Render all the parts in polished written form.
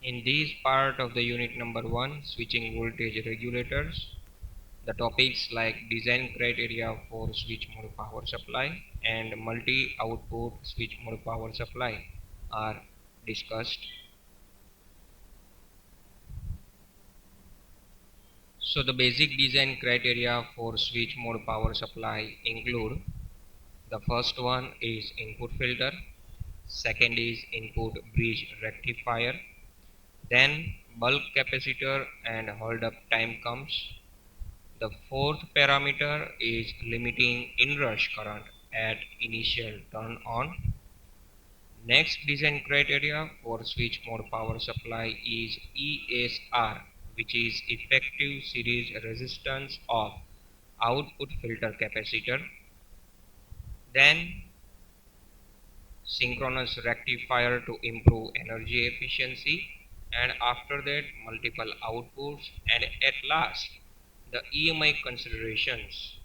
In this part of the unit number 1, switching voltage regulators, the topics like design criteria for switch mode power supply and multi-output switch mode power supply are discussed. So the basic design criteria for switch mode power supply include: the first one is input filter, second is input bridge rectifier, then bulk capacitor and hold up time comes. The fourth parameter is limiting inrush current at initial turn on. Next design criteria for switch mode power supply is ESR, which is effective series resistance of output filter capacitor. Then synchronous rectifier to improve energy efficiency, and after that multiple outputs, and at last the EMI considerations.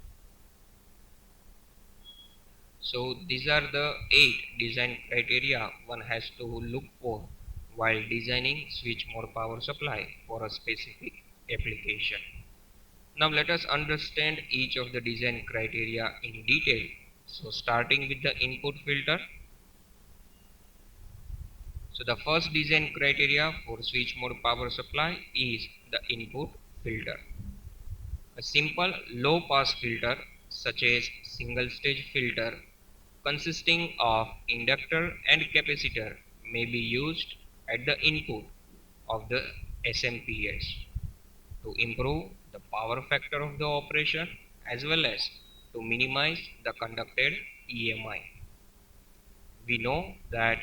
So these are the 8 design criteria one has to look for while designing switch mode power supply for a specific application. Now let us understand each of the design criteria in detail. So starting with the input filter. So the first design criteria for switch mode power supply is the input filter. A simple low pass filter such as single stage filter consisting of inductor and capacitor may be used at the input of the SMPS to improve the power factor of the operation as well as to minimize the conducted EMI. We know that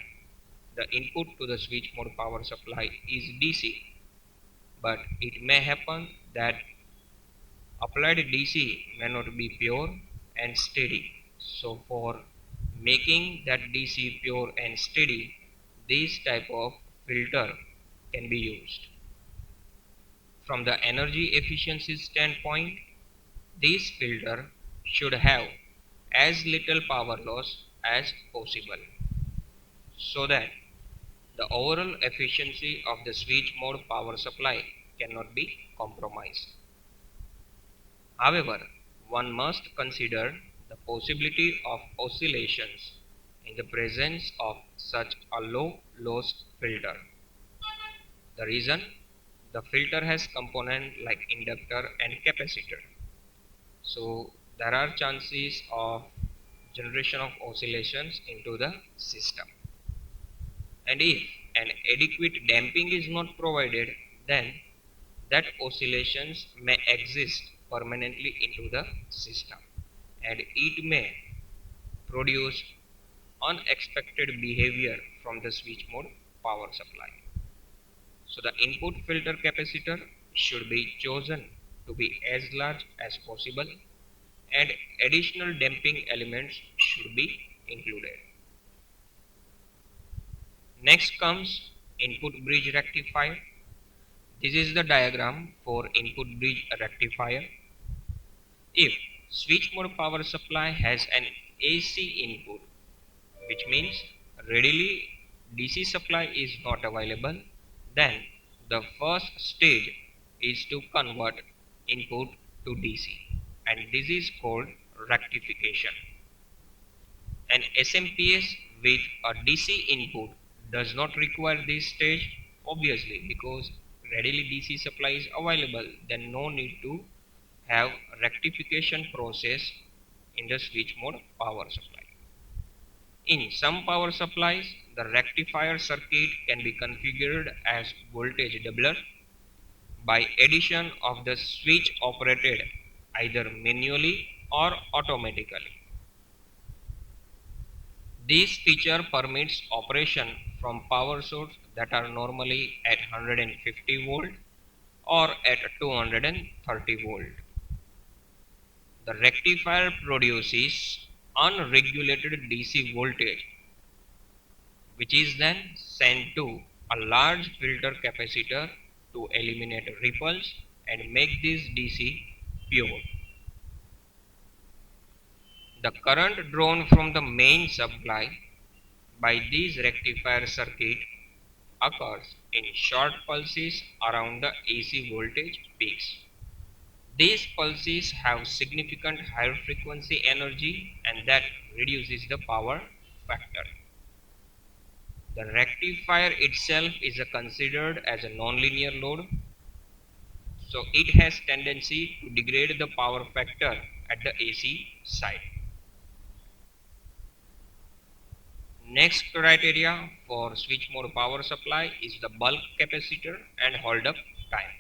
the input to the switch mode power supply is DC, but it may happen that applied DC may not be pure and steady. So for making that DC pure and steady, this type of filter can be used. From the energy efficiency standpoint, this filter should have as little power loss as possible so that the overall efficiency of the switch mode power supply cannot be compromised. However, one must consider the possibility of oscillations in the presence of such a low loss filter. The reason: the filter has components like inductor and capacitor. So there are chances of generation of oscillations into the system. And if an adequate damping is not provided, then that oscillations may exist permanently into the system and it may produce unexpected behavior from the switch mode power supply. So the input filter capacitor should be chosen to be as large as possible and additional damping elements should be included. Next comes input bridge rectifier. This is the diagram for input bridge rectifier. If switch mode power supply has an AC input, which means readily DC supply is not available, then the first stage is to convert input to DC, and this is called rectification. An SMPS with a DC input does not require this stage, obviously, because readily DC supply is available, then no need to have rectification process in the switch mode power supply. In some power supplies, the rectifier circuit can be configured as voltage doubler by addition of the switch operated either manually or automatically. This feature permits operation from power source that are normally at 150 volt or at 230 volt. The rectifier produces unregulated DC voltage which is then sent to a large filter capacitor to eliminate ripples and make this DC pure. The current drawn from the main supply by this rectifier circuit occurs in short pulses around the AC voltage peaks. These pulses have significant higher frequency energy and that reduces the power factor. The rectifier itself is considered as a nonlinear load, so it has tendency to degrade the power factor at the AC side. Next criteria for switch mode power supply is the bulk capacitor and hold up time.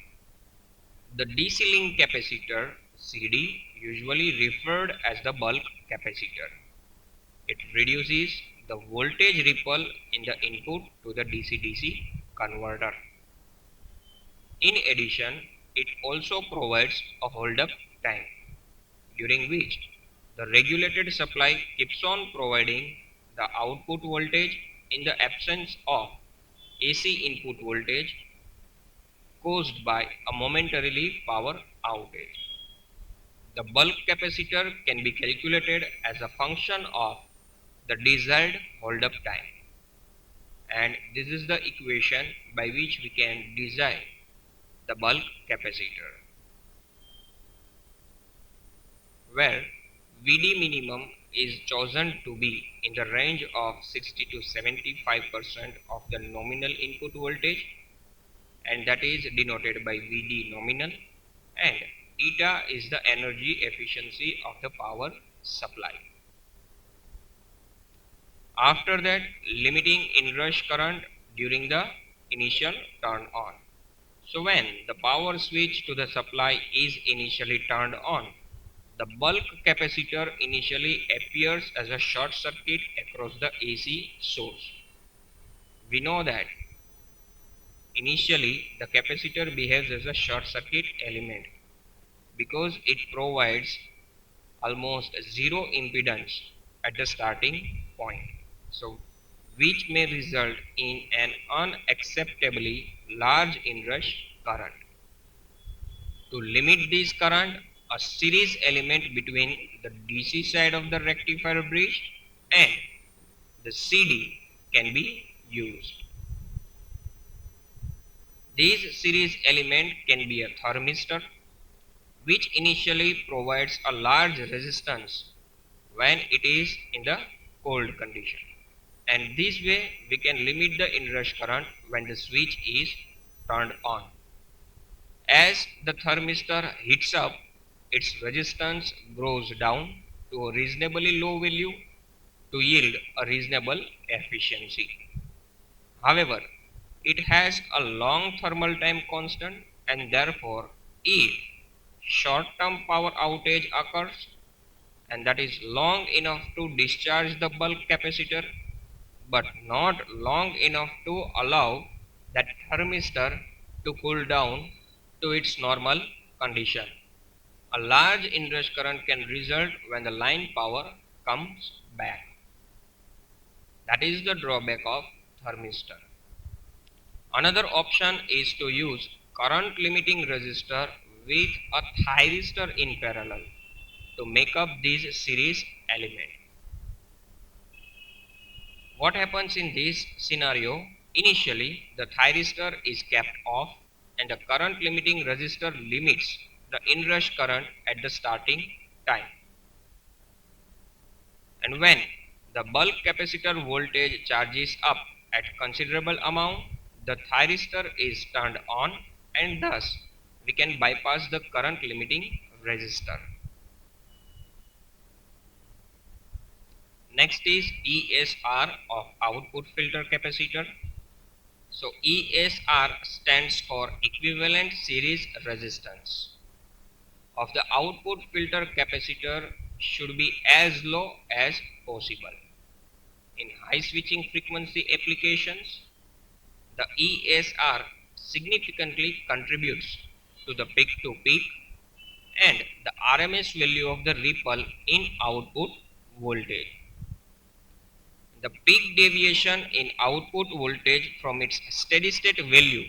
The DC link capacitor CD, usually referred as the bulk capacitor. It reduces the voltage ripple in the input to the DC-DC converter. In addition, it also provides a hold-up time, during which the regulated supply keeps on providing the output voltage in the absence of AC input voltage caused by a momentarily power outage. The bulk capacitor can be calculated as a function of the desired hold-up time, and this is the equation by which we can design the bulk capacitor, where VD minimum is chosen to be in the range of 60 to 75% of the nominal input voltage, and that is denoted by VD nominal, and eta is the energy efficiency of the power supply. After that, limiting inrush current during the initial turn on. So when the power switch to the supply is initially turned on, the bulk capacitor initially appears as a short circuit across the AC source. We know that initially the capacitor behaves as a short circuit element because it provides almost zero impedance at the starting point. So which may result in an unacceptably large inrush current. To limit this current, a series element between the DC side of the rectifier bridge and the CD can be used. This series element can be a thermistor, which initially provides a large resistance when it is in the cold condition, and this way we can limit the inrush current when the switch is turned on. As the thermistor heats up, its resistance grows down to a reasonably low value to yield a reasonable efficiency. However, it has a long thermal time constant, and therefore if short-term power outage occurs, and that is long enough to discharge the bulk capacitor but not long enough to allow that thermistor to cool down to its normal condition, a large inrush current can result when the line power comes back. That is the drawback of thermistor. Another option is to use current limiting resistor with a thyristor in parallel to make up this series element. What happens in this scenario? Initially, the thyristor is kept off and the current limiting resistor limits the inrush current at the starting time. And when the bulk capacitor voltage charges up at considerable amount, the thyristor is turned on and thus we can bypass the current limiting resistor. Next is ESR of output filter capacitor. So ESR stands for equivalent series resistance of the output filter capacitor should be as low as possible. In high switching frequency applications, the ESR significantly contributes to the peak to peak and the RMS value of the ripple in output voltage. The peak deviation in output voltage from its steady state value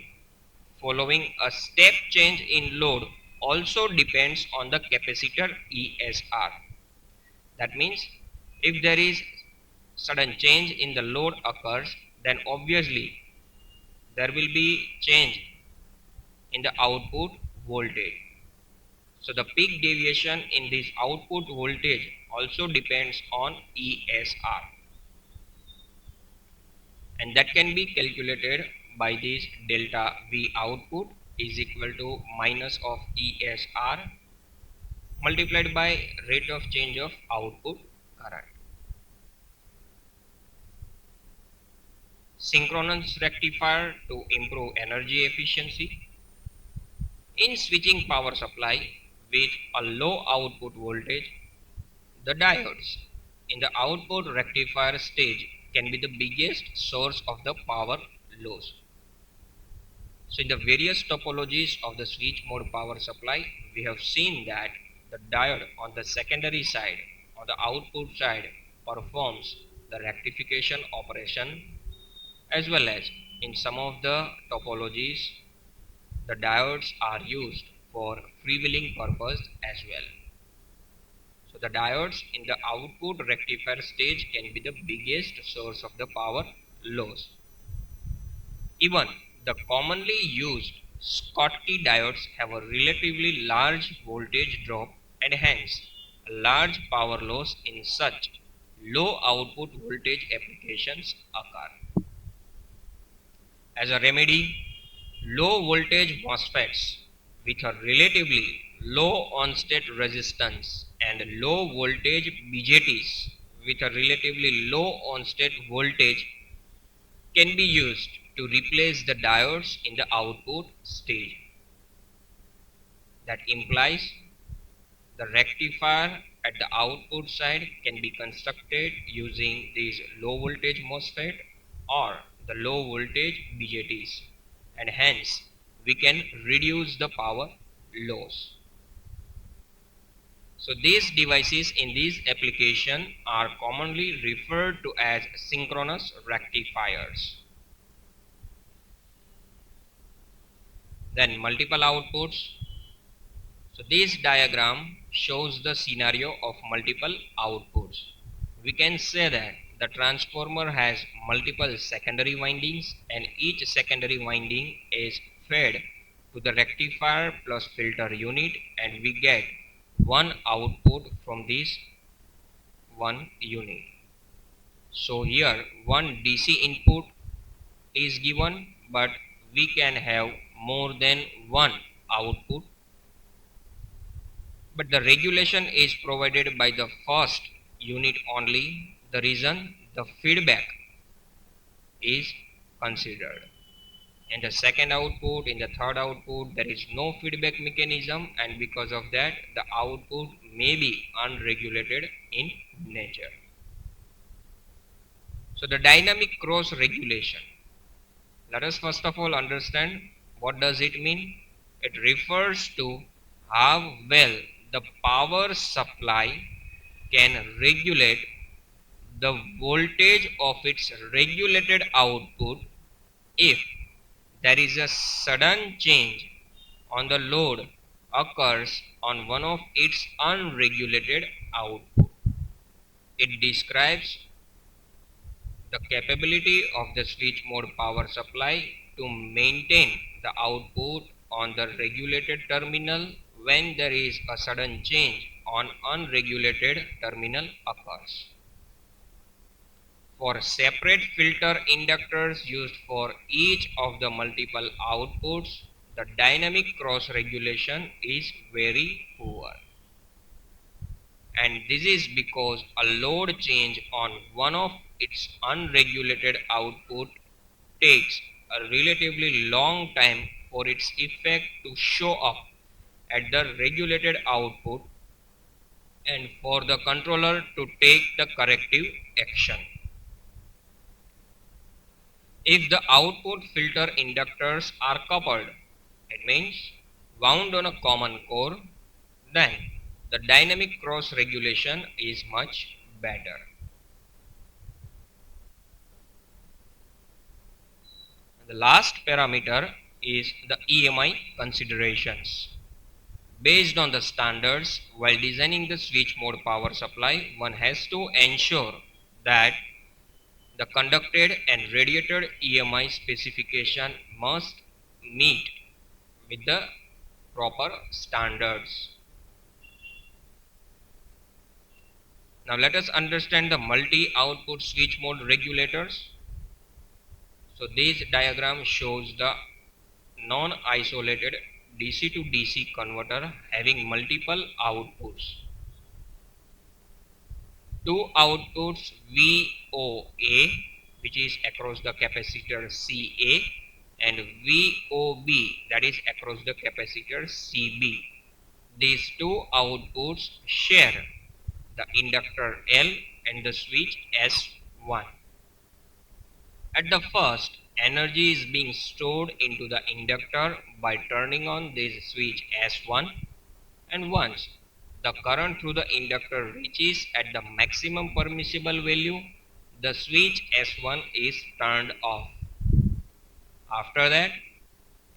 following a step change in load also depends on the capacitor ESR. That means if there is sudden change in the load occurs, then obviously there will be change in the output voltage. So the peak deviation in this output voltage also depends on ESR, and that can be calculated by this delta V output is equal to minus of ESR multiplied by rate of change of output current. Synchronous rectifier to improve energy efficiency. In switching power supply with a low output voltage, the diodes in the output rectifier stage can be the biggest source of the power loss. So in the various topologies of the switch mode power supply, we have seen that the diode on the secondary side or the output side performs the rectification operation, as well as in some of the topologies the diodes are used for freewheeling purpose as well. So the diodes in the output rectifier stage can be the biggest source of the power loss. Even the commonly used Schottky diodes have a relatively large voltage drop and hence a large power loss in such low output voltage applications occur. As a remedy, low voltage MOSFETs with a relatively low on-state resistance and low voltage BJTs with a relatively low on-state voltage can be used to replace the diodes in the output stage. That implies the rectifier at the output side can be constructed using these low voltage MOSFET or the low voltage BJTs, and hence we can reduce the power loss. So these devices in this application are commonly referred to as synchronous rectifiers. Then multiple outputs. So this diagram shows the scenario of multiple outputs. We can say that the transformer has multiple secondary windings and each secondary winding is fed to the rectifier plus filter unit, and we get one output from this one unit. So here one DC input is given, but we can have more than one output, but the regulation is provided by the first unit only. The reason the feedback is considered. In the second output, in the third output, there is no feedback mechanism, and because of that the output may be unregulated in nature. So the dynamic cross regulation, let us first of all understand what does it mean. It refers to how well the power supply can regulate the voltage of its regulated output if there is a sudden change on the load occurs on one of its unregulated output. It describes the capability of the switch mode power supply to maintain the output on the regulated terminal when there is a sudden change on unregulated terminal occurs. For separate filter inductors used for each of the multiple outputs, the dynamic cross regulation is very poor. And this is because a load change on one of its unregulated output takes a relatively long time for its effect to show up at the regulated output and for the controller to take the corrective action. If the output filter inductors are coupled, it means wound on a common core, then the dynamic cross regulation is much better. The last parameter is the EMI considerations. Based on the standards, while designing the switch mode power supply, one has to ensure that The conducted and radiated EMI specification must meet with the proper standards. Now let us understand the multi-output switch mode regulators. So this diagram shows the non-isolated DC to DC converter having multiple outputs. Two outputs VOA, which is across the capacitor CA, and VOB, that is across the capacitor CB. These two outputs share the inductor L and the switch S1. At the first, energy is being stored into the inductor by turning on this switch S1, and once the current through the inductor reaches at the maximum permissible value, the switch S1 is turned off. After that,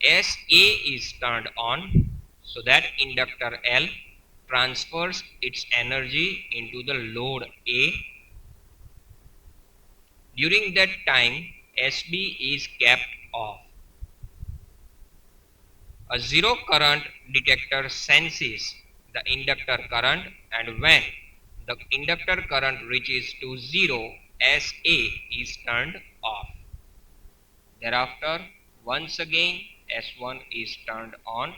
SA is turned on so that inductor L transfers its energy into the load A. During that time, SB is kept off. A zero current detector senses the inductor current, and when the inductor current reaches to 0, SA is turned off. Thereafter, once again S1 is turned on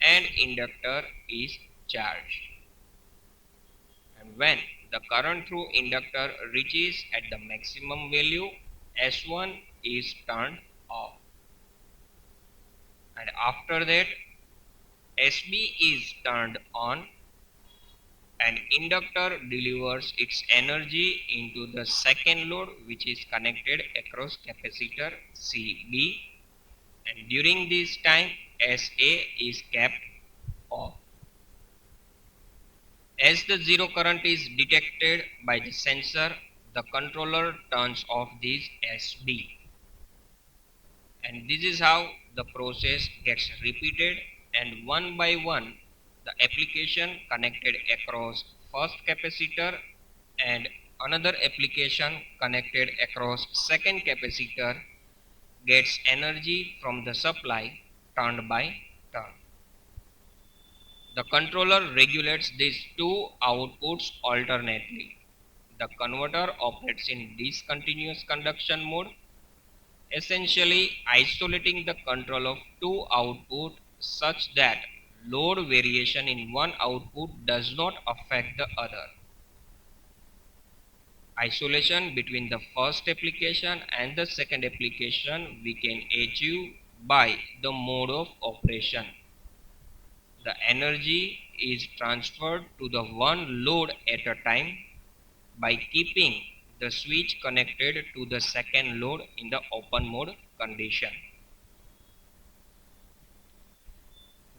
and inductor is charged. And when the current through inductor reaches at the maximum value, S1 is turned off. And after that, SB is turned on and inductor delivers its energy into the second load, which is connected across capacitor CB, and during this time SA is kept off. As the zero current is detected by the sensor, the controller turns off this SB, and this is how the process gets repeated, and one by one the application connected across first capacitor and another application connected across second capacitor gets energy from the supply turn by turn. The controller regulates these two outputs alternately. The converter operates in discontinuous conduction mode, essentially isolating the control of two outputs such that load variation in one output does not affect the other. Isolation between the first application and the second application we can achieve by the mode of operation. The energy is transferred to the one load at a time by keeping the switch connected to the second load in the open mode condition.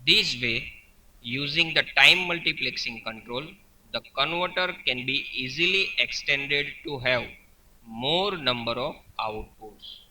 This way, using the time multiplexing control, the converter can be easily extended to have more number of outputs.